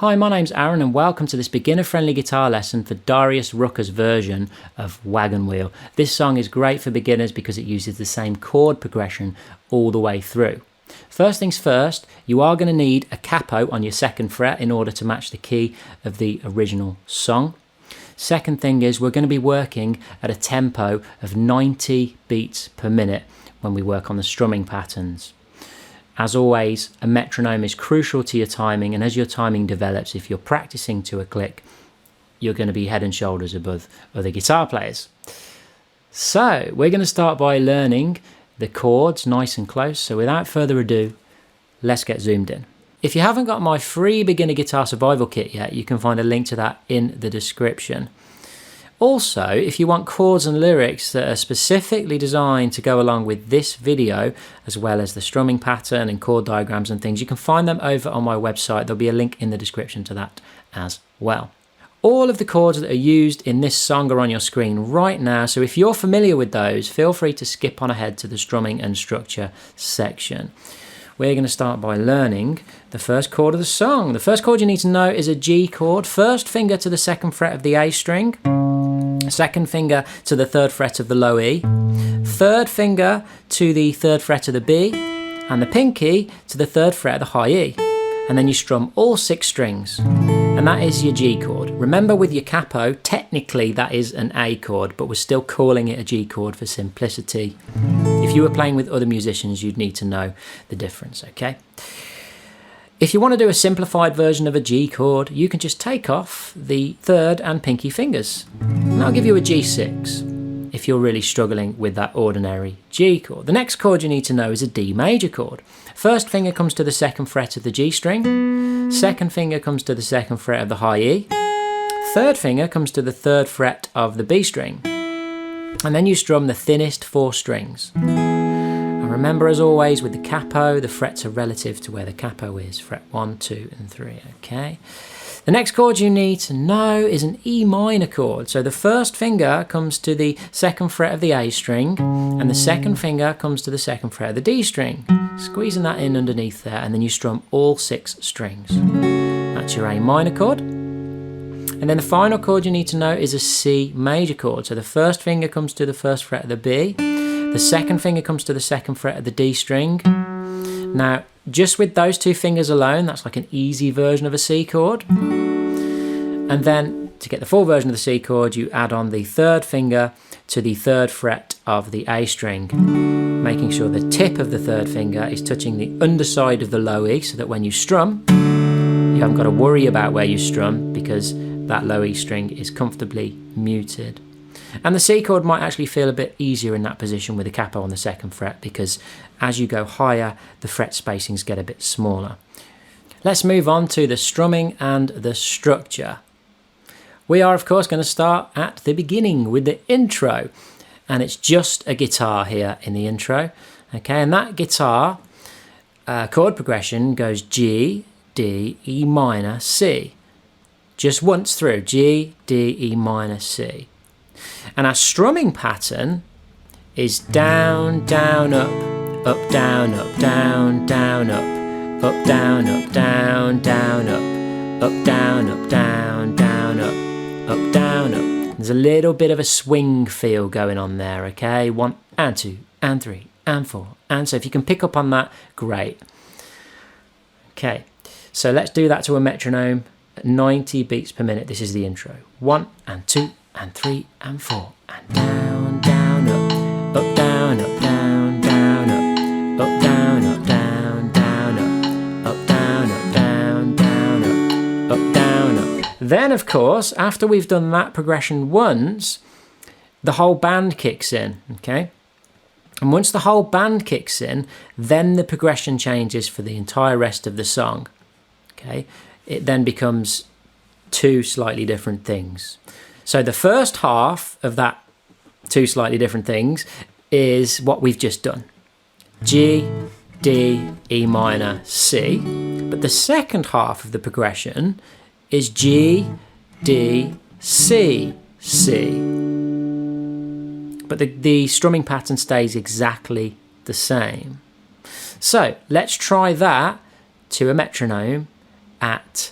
Hi, my name's Aaron and welcome to this beginner-friendly guitar lesson for Darius Rucker's version of Wagon Wheel. This song is great for beginners because it uses the same chord progression all the way through. First things first, you are going to need a capo on your second fret in order to match the key of the original song. Second thing is we're going to be working at a tempo of 90 beats per minute when we work on the strumming patterns. As always, a metronome is crucial to your timing, and as your timing develops, if you're practicing to a click, you're going to be head and shoulders above other guitar players. So we're going to start by learning the chords nice and close. So without further ado, let's get zoomed in. If you haven't got my free beginner guitar survival kit yet, you can find a link to that in the description. Also, if you want chords and lyrics that are specifically designed to go along with this video, as well as the strumming pattern and chord diagrams and things, you can find them over on my website. There'll be a link in the description to that as well. All of the chords that are used in this song are on your screen right now, so if you're familiar with those, feel free to skip on ahead to the strumming and structure section. We're going to start by learning the first chord of the song. The first chord you need to know is a G chord. First finger to the second fret of the A string. Second finger to the third fret of the low E, third finger to the third fret of the B, and the pinky to the third fret of the high E. And then you strum all 6 strings, and that is your G chord. Remember, with your capo, technically that is an A chord, but we're still calling it a G chord for simplicity. If you were playing with other musicians, you'd need to know the difference, okay? If you want to do a simplified version of a G chord, you can just take off the third and pinky fingers. And I'll give you a G6 if you're really struggling with that ordinary G chord. The next chord you need to know is a D major chord. First finger comes to the second fret of the G string. Second finger comes to the second fret of the high E. Third finger comes to the third fret of the B string. And then you strum the thinnest 4 strings. Remember, as always, with the capo, the frets are relative to where the capo is. Fret 1, 2, and 3, okay? The next chord you need to know is an E minor chord. So the first finger comes to the second fret of the A string, and the second finger comes to the second fret of the D string. Squeezing that in underneath there, and then you strum all 6 strings. That's your A minor chord. And then the final chord you need to know is a C major chord. So the first finger comes to the first fret of the B, the second finger comes to the second fret of the D string. Now, just with those 2 fingers alone, that's like an easy version of a C chord. And then, to get the full version of the C chord, you add on the third finger to the third fret of the A string, making sure the tip of the third finger is touching the underside of the low E, so that when you strum, you haven't got to worry about where you strum because that low E string is comfortably muted. And the C chord might actually feel a bit easier in that position with the capo on the second fret, because as you go higher, the fret spacings get a bit smaller. Let's move on to the strumming and the structure. We are, of course, going to start at the beginning with the intro. And it's just a guitar here in the intro. Okay, and that guitar chord progression goes G, D, E minor, C. Just once through, G, D, E minor, C. And our strumming pattern is down, down, up, down, up, down, down, up, down, up, down, down, up, down, up, down, down, up, down, up. There's a little bit of a swing feel going on there, okay? 1 and 2 and 3 and 4 and so if you can pick up on that, great. Okay, so let's do that to a metronome at 90 beats per minute. This is the intro. 1 and 2 and 3 and 4 and down, down, up, down, up, down, down, up, down, up, down, down, up, down, up, down, down, up, down, up. Then, of course, after we've done that progression once, the whole band kicks in, okay? And once the whole band kicks in, then the progression changes for the entire rest of the song, okay? It then becomes 2 slightly different things. So the first half of that 2 slightly different things is what we've just done. G, D, E minor, C. But the second half of the progression is G, D, C, C. But the strumming pattern stays exactly the same. So let's try that to a metronome at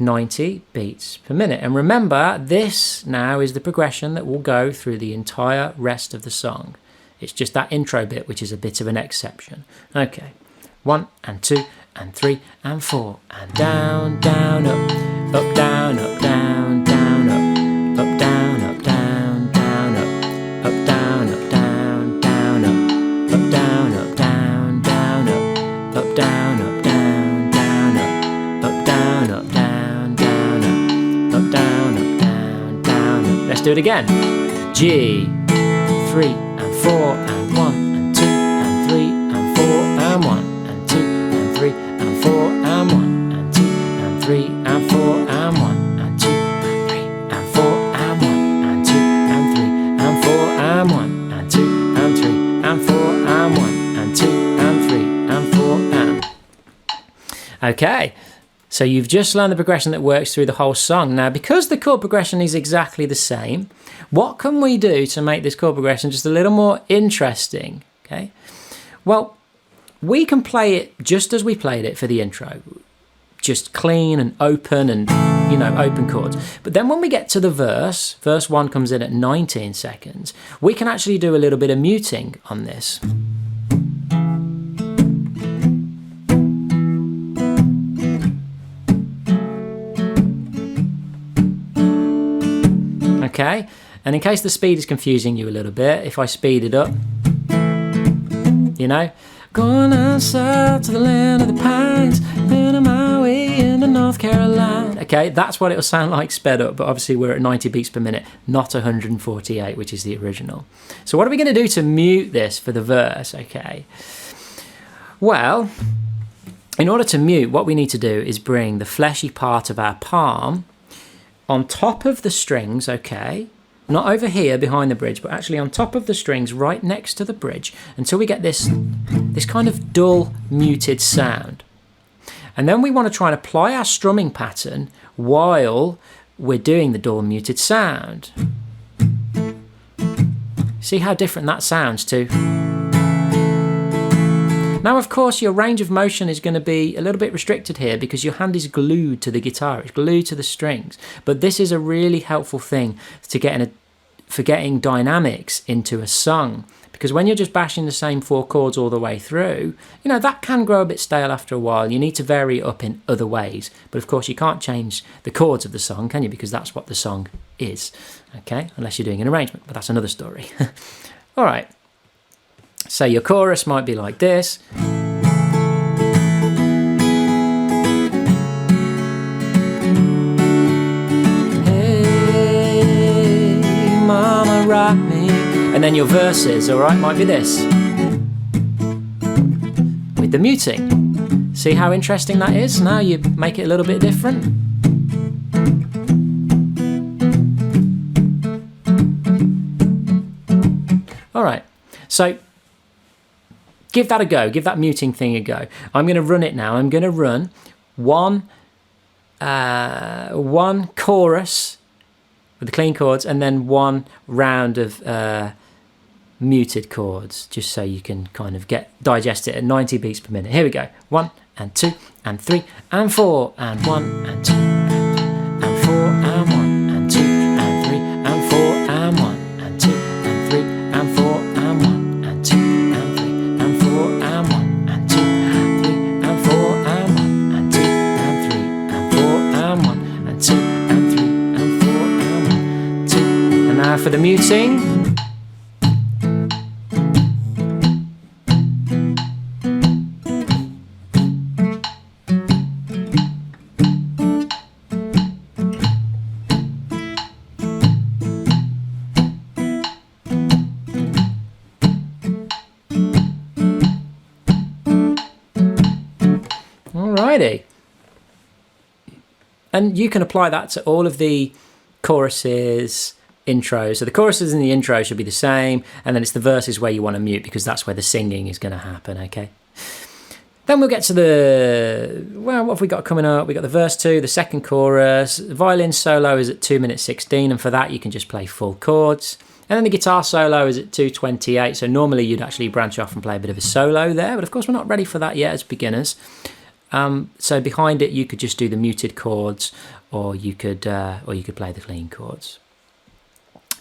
90 beats per minute. And remember, this now is the progression that will go through the entire rest of the song. It's just that intro bit which is a bit of an exception. Okay, 1 and 2 and 3 and 4 and down, down, up, up, down, up, down, down, up, up, down, up, down, down, up, up, down, up, down, down, up, up, down, up, down, down, up, up, down, up, down, down, up, up, down, up, down, down, up, up, down, up, down, down, up. Let's do it again. G, 3 and 4 and 1 and 2 and 3 and 4 and 1 and 2 and 3 and 4 and 1 and 2 and 3 and 4 and 1 and 2 and 3 and 4 and 1 and 2 and 3 and 4 and 1 and 2 and 3 and 4 and 1 and 2 and 3 and 4 and... Okay, so you've just learned the progression that works through the whole song. Now, because the chord progression is exactly the same, what can we do to make this chord progression just a little more interesting? Okay, well, we can play it just as we played it for the intro, just clean and open and, you know, open chords. But then when we get to the verse 1 comes in at 19 seconds, we can actually do a little bit of muting on this. Okay, and in case the speed is confusing you a little bit, if I speed it up, you know, going down south to the land of the pines, burning my way into North Carolina. Okay, that's what it'll sound like sped up, but obviously we're at 90 beats per minute, not 148, which is the original. So what are we going to do to mute this for the verse? Okay, well, in order to mute, what we need to do is bring the fleshy part of our palm on top of the strings, okay, not over here behind the bridge, but actually on top of the strings right next to the bridge until we get this kind of dull, muted sound. And then we want to try and apply our strumming pattern while we're doing the dull, muted sound. See how different that sounds too? Now, of course, your range of motion is going to be a little bit restricted here because your hand is glued to the guitar, it's glued to the strings. But this is a really helpful thing for getting dynamics into a song. Because when you're just bashing the same 4 chords all the way through, you know, that can grow a bit stale after a while. You need to vary it up in other ways. But of course, you can't change the chords of the song, can you? Because that's what the song is, okay? Unless you're doing an arrangement, but that's another story. All right. So your chorus might be like this. Hey, mama, rock me. And then your verses, all right, might be this. With the muting. See how interesting that is? Now you make it a little bit different. All right, so give that a go. Give that muting thing a go. I'm going to run it now. I'm going to run one chorus with the clean chords and then one round of muted chords, just so you can kind of digest it at 90 beats per minute. Here we go. 1 and 2 and 3 and 4 and 1 and 2 and 4 and 1 and 2 and 3 and 4 and 1 and 2 and 3 and 4 and 1 and 2 and 3 and 4 and 1 and 2 and 3 and 4 and 1 and 2 and 3 and 4 and 1 and 2 and 3 and 4 and 1 2. And now for the muting. Alrighty. And you can apply that to all of the choruses, intros. So the choruses and the intro should be the same, and then it's the verses where you want to mute because that's where the singing is going to happen, okay? Then we'll get to what have we got coming up? We've got the verse 2, the second chorus. The violin solo is at 2 minutes 16, and for that you can just play full chords. And then the guitar solo is at 2:28, so normally you'd actually branch off and play a bit of a solo there, but of course we're not ready for that yet as beginners. So behind it, you could just do the muted chords, or you could play the clean chords.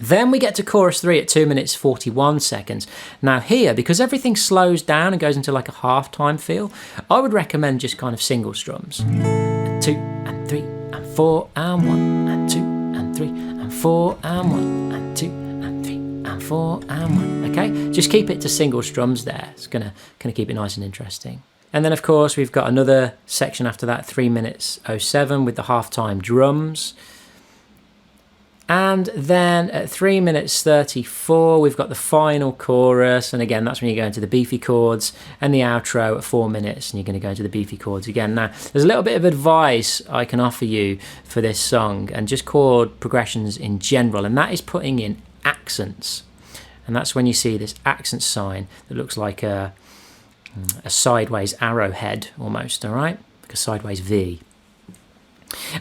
Then we get to chorus 3 at 2 minutes 41 seconds. Now here, because everything slows down and goes into like a half-time feel, I would recommend just kind of single strums. 2 and 3 and 4 and 1 and 2 and 3 and 4 and 1 and 2 and 3 and 4 and 1. Okay, just keep it to single strums there. It's gonna keep it nice and interesting. And then of course we've got another section after that, 3 minutes 07 with the half-time drums. And then at 3 minutes 34, we've got the final chorus. And again, that's when you go into the beefy chords, and the outro at 4 minutes, and you're going to go into the beefy chords again. Now, there's a little bit of advice I can offer you for this song, and just chord progressions in general, and that is putting in accents. And that's when you see this accent sign that looks like a sideways arrowhead almost, all right? Like a sideways V.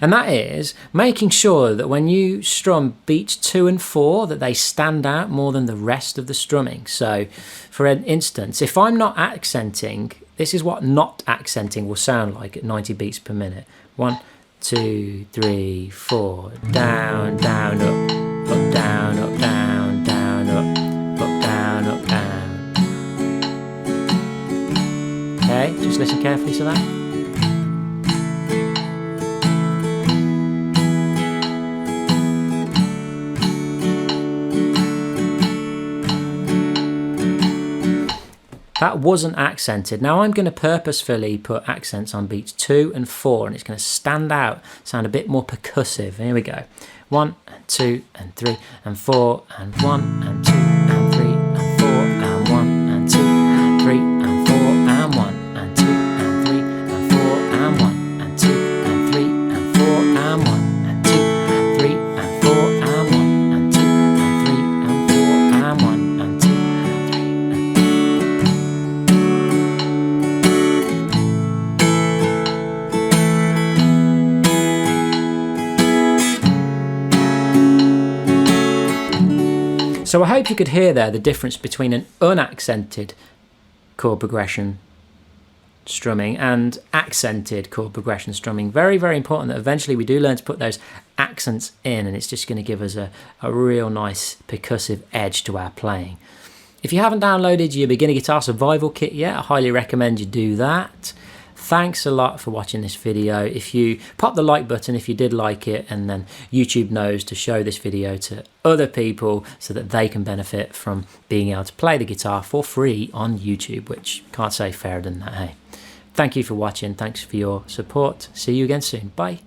And that is making sure that when you strum beats 2 and 4, that they stand out more than the rest of the strumming. So, for instance, if I'm not accenting, this is what not accenting will sound like at 90 beats per minute. 1, 2, 3, 4, down, down, up, down, up, down, down, up, down, up, down. Okay, just listen carefully to that. That wasn't accented. Now I'm going to purposefully put accents on beats 2 and 4, and it's going to stand out, sound a bit more percussive. Here we go. 1 and 2 and 3 and 4 and 1 and 2 and 3 and 4 and 1 and 2 and 3 and 4 and 1 and 2 and 3 and 4 and 1 and 2 and 3 and 4 and 1 and 2 and 3 and 4 and 1 and 2 and 3 and 4 and 1 and 2 and 3 and So I hope you could hear there the difference between an unaccented chord progression strumming and accented chord progression strumming. Very, very important that eventually we do learn to put those accents in, and it's just going to give us a real nice percussive edge to our playing. If you haven't downloaded your beginner guitar survival kit yet, I highly recommend you do that. Thanks a lot for watching this video. If you pop the like button if you did like it, and then YouTube knows to show this video to other people so that they can benefit from being able to play the guitar for free on YouTube, which can't say fairer than that, hey. Thank you for watching. Thanks for your support. See you again soon. Bye.